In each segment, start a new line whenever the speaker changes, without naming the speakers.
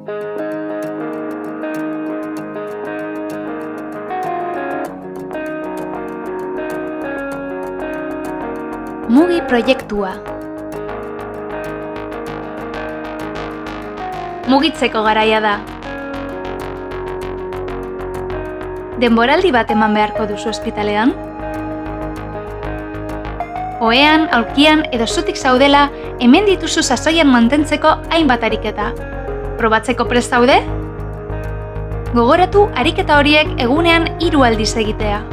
Mugi proiektua. Mugitzeko garaia da. Denboraldi bat eman beharko duzu ospitalean? Ohean, aulkian edo zutik zaudela, hemen dituzu sasoian mantentzeko hainbat ariketa. Probatzeko prest zaude? Gogoratu ariketa horiek egunean 3 aldiz egitea.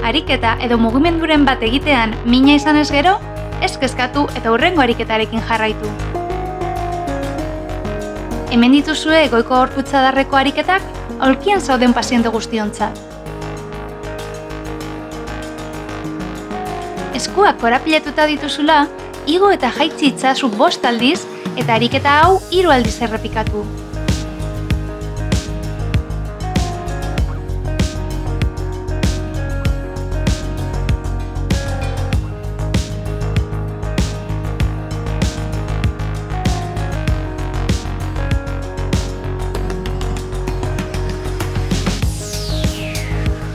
Ariketa edo mugimenduren bat egitean mina izan ez gero, ez kezkatu eta hurrengo ariketarekin jarraitu. Hemen dituzue goiko gorputz adarreko ariketak, aulkian zauden paziente guztiontzat. Eskuak korapiletuta dituzula, igo eta jaitsi itzazu 5 aldiz eta ariketa hau 3 aldiz errepikatu.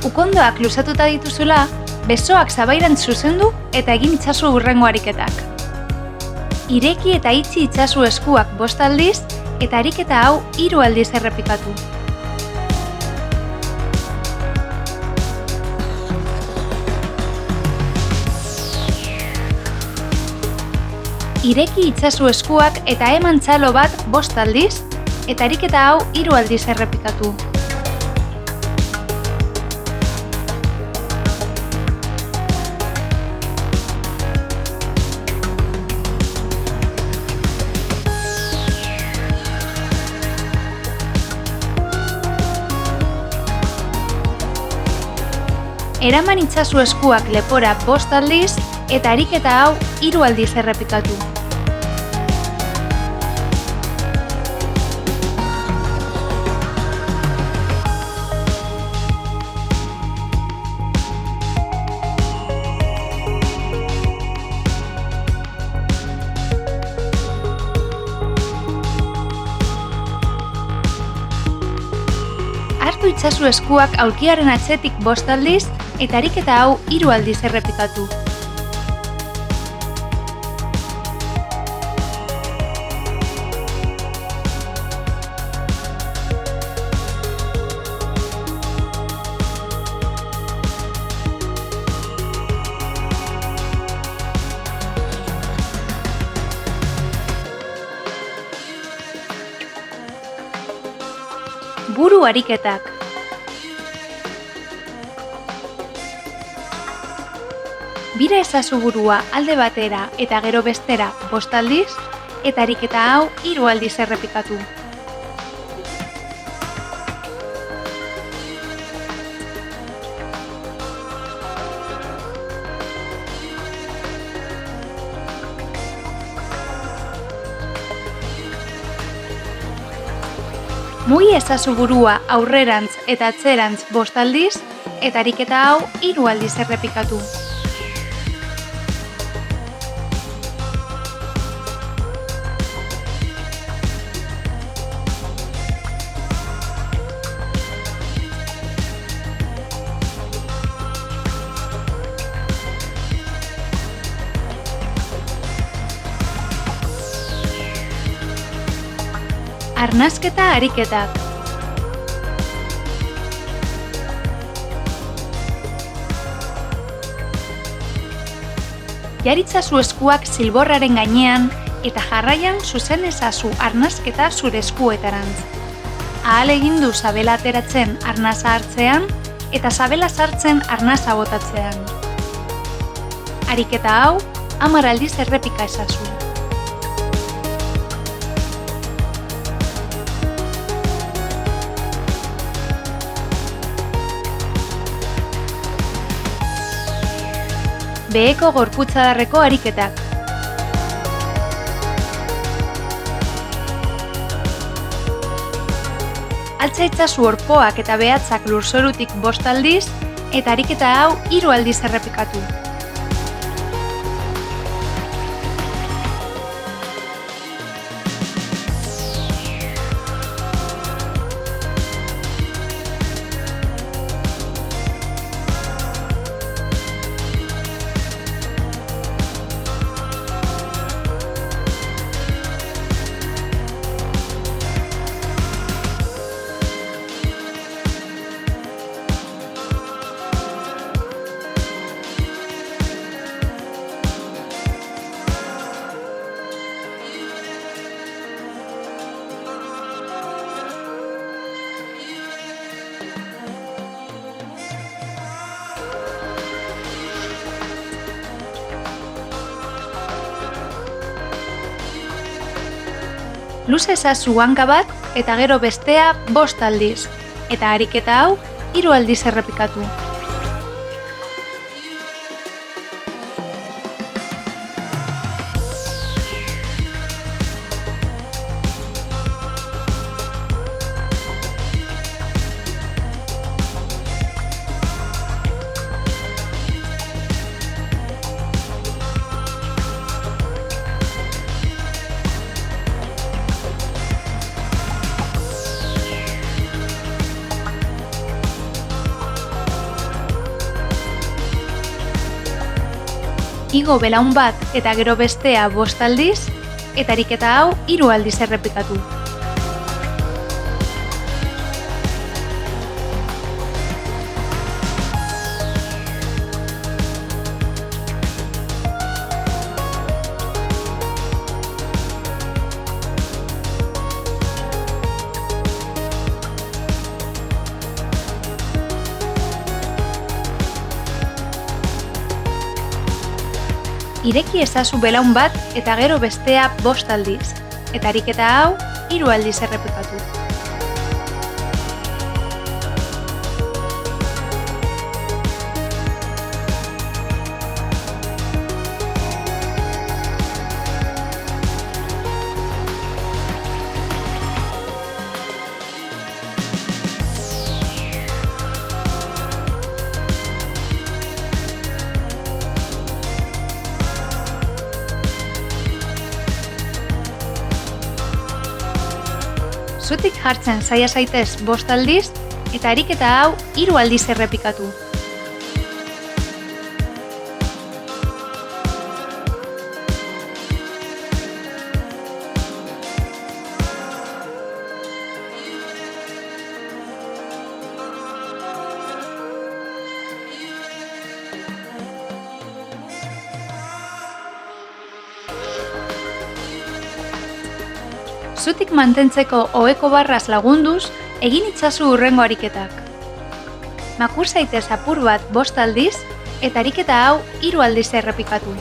Ukondoak luzatuta dituzula, besoak sabairantz zuzendu eta egin itzazu hurrengo ariketak. Ireki eta itxi itzazu eskuak 5 aldiz eta ariketa hau 3 aldiz errepikatu. Ireki itzazu eskuak eta eman txalo bat 5 aldiz eta ariketa hau 3 aldiz errepikatu. Eraman itzazu eskuak lepora 5 aldiz eta ariketa hau 3 aldiz errepikatu. Hartu itzazu eskuak aulkiaren atzetik 5 aldiz eta ariketa hau 3 aldiz errepikatu. Buru ariketak. Bira ezazu burua alde batera eta gero bestera 5 aldiz eta ariketa hau 3 aldiz errepikatu. Mugi ezazu burua aurrerantz eta atzerantz 5 aldiz eta ariketa hau 3 aldiz errepikatu. Arnasketa ariketak. Jaritzazu eskuak zilborraren gainean eta jarraian zuzen ezazu arnasketa zure eskuetarantz. Ahalegindu sabela ateratzen arnasa hartzean eta sabela sartzen arnasa botatzean. Ariketa hau 10 aldiz errepika ezazu. Beheko gorputzadarreko ariketak. Altza itzazu orpoak eta behatzak lurzorutik 5 aldiz eta ariketa hau 3 aldiz errepikatu. Luze ezazu hanka bat eta gero bestea 5 aldiz. Eta ariketa hau 3 aldiz errepikatu. Igo belaun bat eta gero bestea 5 aldiz, eta ariketa hau 3 aldiz errepikatu. Ireki ezazu belaun bat eta gero bestea 5 aldiz, eta ariketa hau 3 aldiz errepikatu. Zutik jartzen saia zaitez 5 aldiz, eta ariketa hau 3 aldiz errepikatu. Zutik mantentzeko oheko barraz lagunduz, egin itzazu hurrengo ariketak. Makur zaitez apur bat 5 aldiz, eta ariketa hau 3 aldiz errepikatu.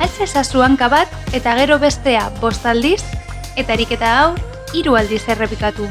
Altz ezazu hanka bat eta gero bestea 5 aldiz, eta ariketa hau 3 aldiz errepikatu.